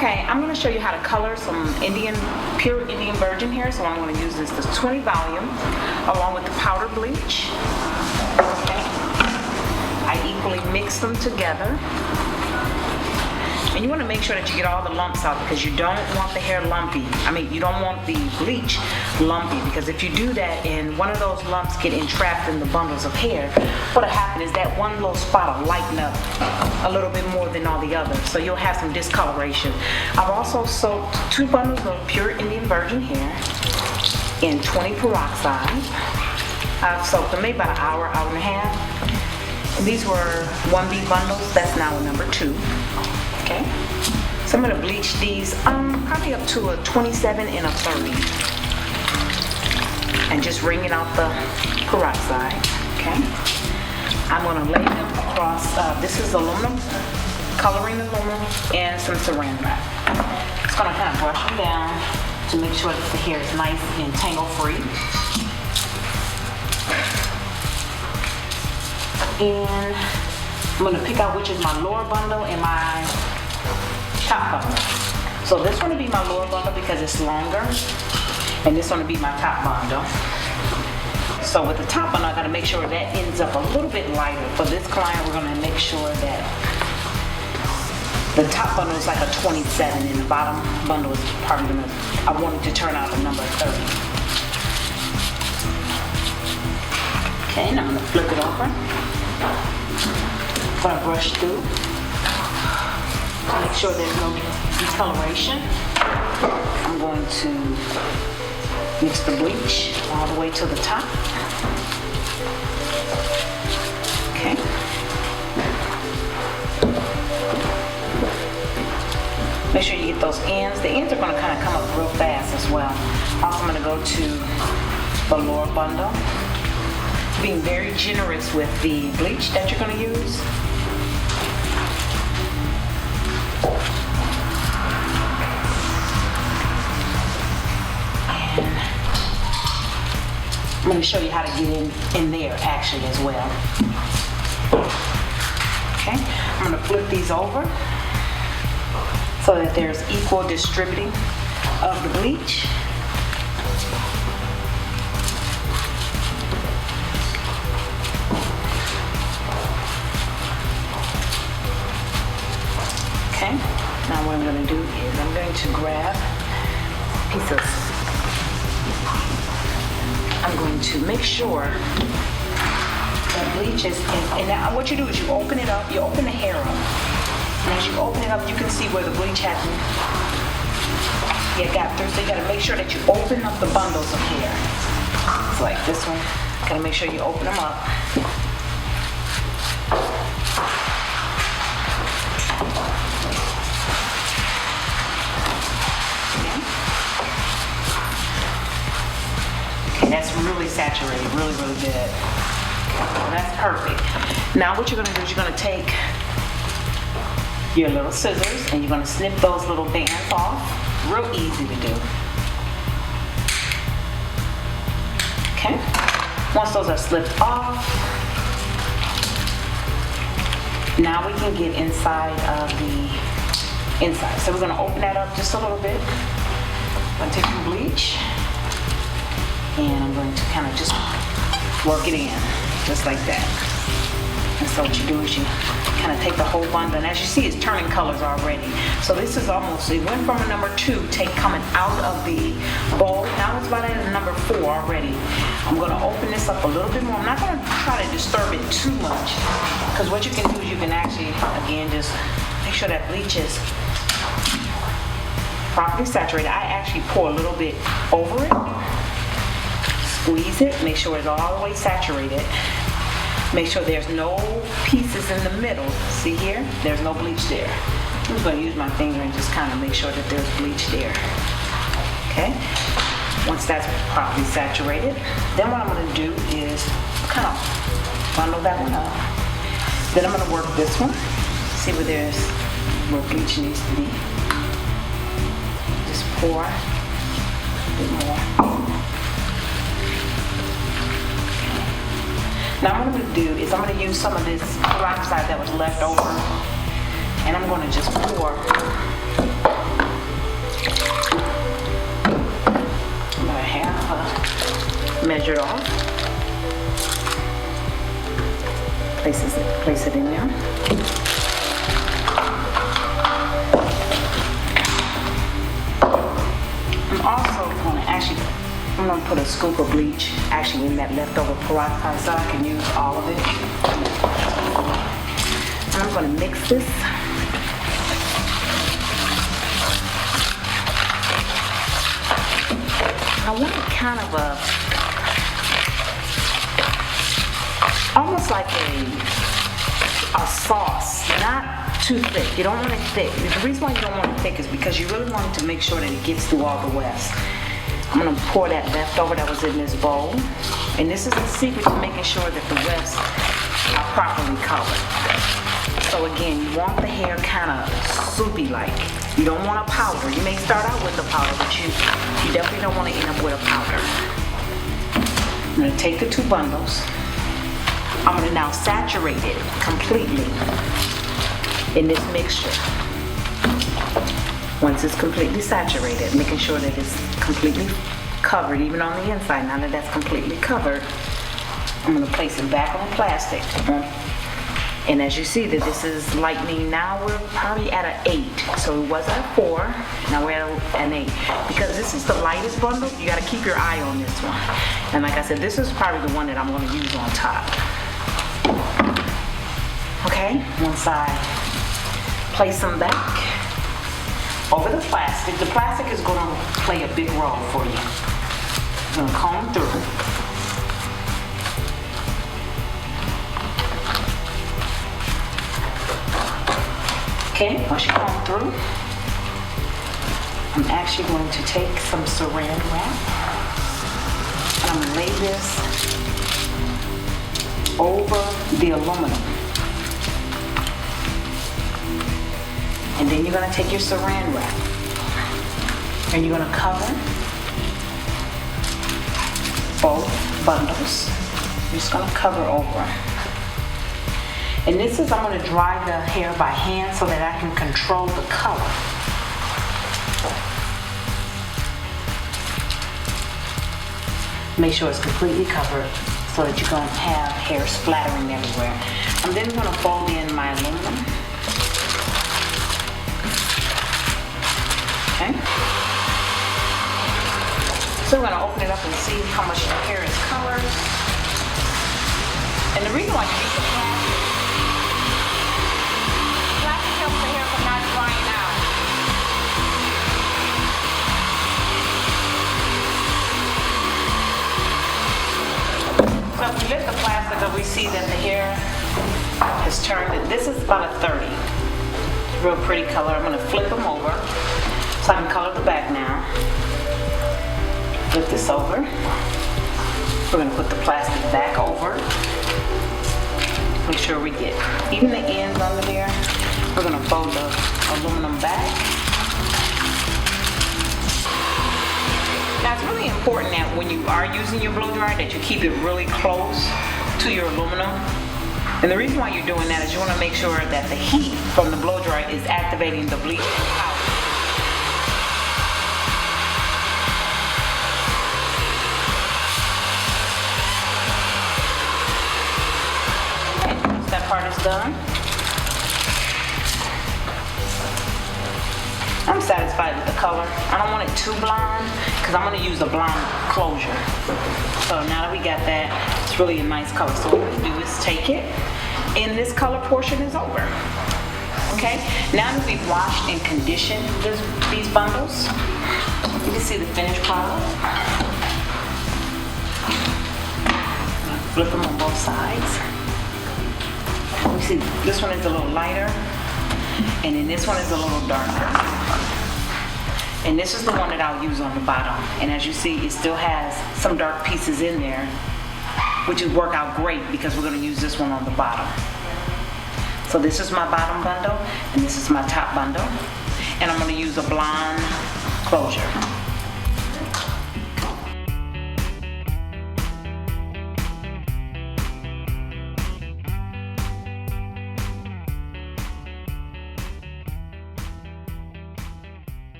Okay, I'm going to show you how to color some pure Indian virgin hair. So what I'm going to use is this 20 volume along with the powder bleach. Okay. I equally mix them together. And you want to make sure that you get all the lumps out because you don't want the hair lumpy. You don't want the bleach lumpy, because if you do that and one of those lumps get entrapped in the bundles of hair, what'll happen is that one little spot will lighten up a little bit more than all the others. So you'll have some discoloration. I've also soaked 2 bundles of pure Indian virgin hair in 20 peroxide. I've soaked them maybe about an hour, hour and a half. And these were 1B bundles. That's now a number 2. Okay, so I'm going to bleach these probably up to a 27 and a 30, and just wringing out the peroxide. Okay, I'm going to lay them across. This is aluminum, coloring aluminum, and some saran wrap. Just going to kind of brush them down to make sure that the hair is nice and tangle free. And I'm going to pick out which is my lower bundle and my top bundle. So this one will be my lower bundle because it's longer, and this one will be my top bundle. So with the top bundle, I got to make sure that ends up a little bit lighter. For this client, we're going to make sure that the top bundle is like a 27, and the bottom bundle is probably going to, I want it to turn out a number 30. Okay, now I'm going to flip it over. I'm going to brush through. Make sure there's no discoloration. I'm going to mix the bleach all the way to the top. Okay. Make sure you get those ends. The ends are going to kind of come up real fast as well. Also, I'm going to go to the lower bundle. Being very generous with the bleach that you're going to use. I'm going to show you how to get in there actually as well. Okay, I'm going to flip these over so that there's equal distributing of the bleach. Okay, now what I'm going to do is I'm going to grab a piece of, I'm going to make sure that bleach is, and now what you do is you open it up, you open the hair up. And as you open it up, you can see where the bleach hasn't yet got through. So you gotta make sure that you open up the bundles of hair. It's like this one. Gotta make sure you open them up. That's really saturated, really, really good. Well, that's perfect. Now what you're gonna do is you're gonna take your little scissors and you're gonna snip those little bands off. Real easy to do. Okay. Once those are slipped off, now we can get inside of the inside. So we're gonna open that up just a little bit. I'm gonna take some bleach. And I'm going to kind of just work it in, just like that. And so what you do is you kind of take the whole bundle, and as you see, it's turning colors already. So this is almost, it went from a number 2, coming out of the bowl. Now it's about at a number 4 already. I'm going to open this up a little bit more. I'm not going to try to disturb it too much, because what you can do is you can actually, again, just make sure that bleach is properly saturated. I actually pour a little bit over it. Squeeze it, make sure it's all the way saturated. Make sure there's no pieces in the middle. See here? There's no bleach there. I'm just going to use my finger and just kind of make sure that there's bleach there. Okay? Once that's properly saturated, then what I'm going to do is kind of bundle that one up. Then I'm going to work this one. See where bleach needs to be. Just pour a bit more. Now what I'm going to do is I'm going to use some of this peroxide that was left over, and I'm going to just pour About half measured off. Place it in there. I'm going to put a scoop of bleach actually in that leftover peroxide so I can use all of it. And I'm going to mix this. I want it kind of almost like a sauce, not too thick. You don't want it thick. The reason why you don't want it thick is because you really want to make sure that it gets through all the wefts. I'm going to pour that leftover that was in this bowl. And this is the secret to making sure that the wefts are properly covered. So again, you want the hair kind of soupy-like. You don't want a powder. You may start out with the powder, but you definitely don't want to end up with a powder. I'm going to take the 2 bundles. I'm going to now saturate it completely in this mixture. Once it's completely saturated, making sure that it's completely covered, even on the inside. Now that that's completely covered, I'm going to place it back on plastic. And as you see that this is lightening, now we're probably at an 8. So it was at 4, now we're at an 8. Because this is the lightest bundle, you got to keep your eye on this one. And like I said, this is probably the one that I'm going to use on top. Okay, once I place them back over the plastic is going to play a big role for you. I'm going to comb through. Okay, once you comb through, I'm actually going to take some saran wrap and I'm going to lay this over the aluminum. And then you're going to take your saran wrap and you're going to cover both bundles. You're just going to cover over. And this is, I'm going to dry the hair by hand so that I can control the color. Make sure it's completely covered so that you don't have hair splattering everywhere. I'm then going to fold in my aluminum. Okay. So we're going to open it up and see how much your hair is covered. And the reason why you use the plastic helps the hair from not drying out. So if we lift the plastic up, we see that the hair has turned. This is about a 30. Real pretty color. I'm going to flip them over so I can color the back now. Flip this over. We're going to put the plastic back over. Make sure we get even the ends under there. We're going to fold the aluminum back. Now it's really important that when you are using your blow dryer that you keep it really close to your aluminum. And the reason why you're doing that is you want to make sure that the heat from the blow dryer is activating the bleach powder. Part is done. I'm satisfied with the color. I don't want it too blonde because I'm going to use a blonde closure. So now that we got that, it's really a nice color. So what we do is take it, and this color portion is over. Okay, now that we've washed and conditioned these bundles, you can see the finished product. Flip them on both sides. You see, this one is a little lighter, and then this one is a little darker. And this is the one that I'll use on the bottom. And as you see, it still has some dark pieces in there, which will work out great because we're going to use this one on the bottom. So this is my bottom bundle, and this is my top bundle. And I'm going to use a blonde closure.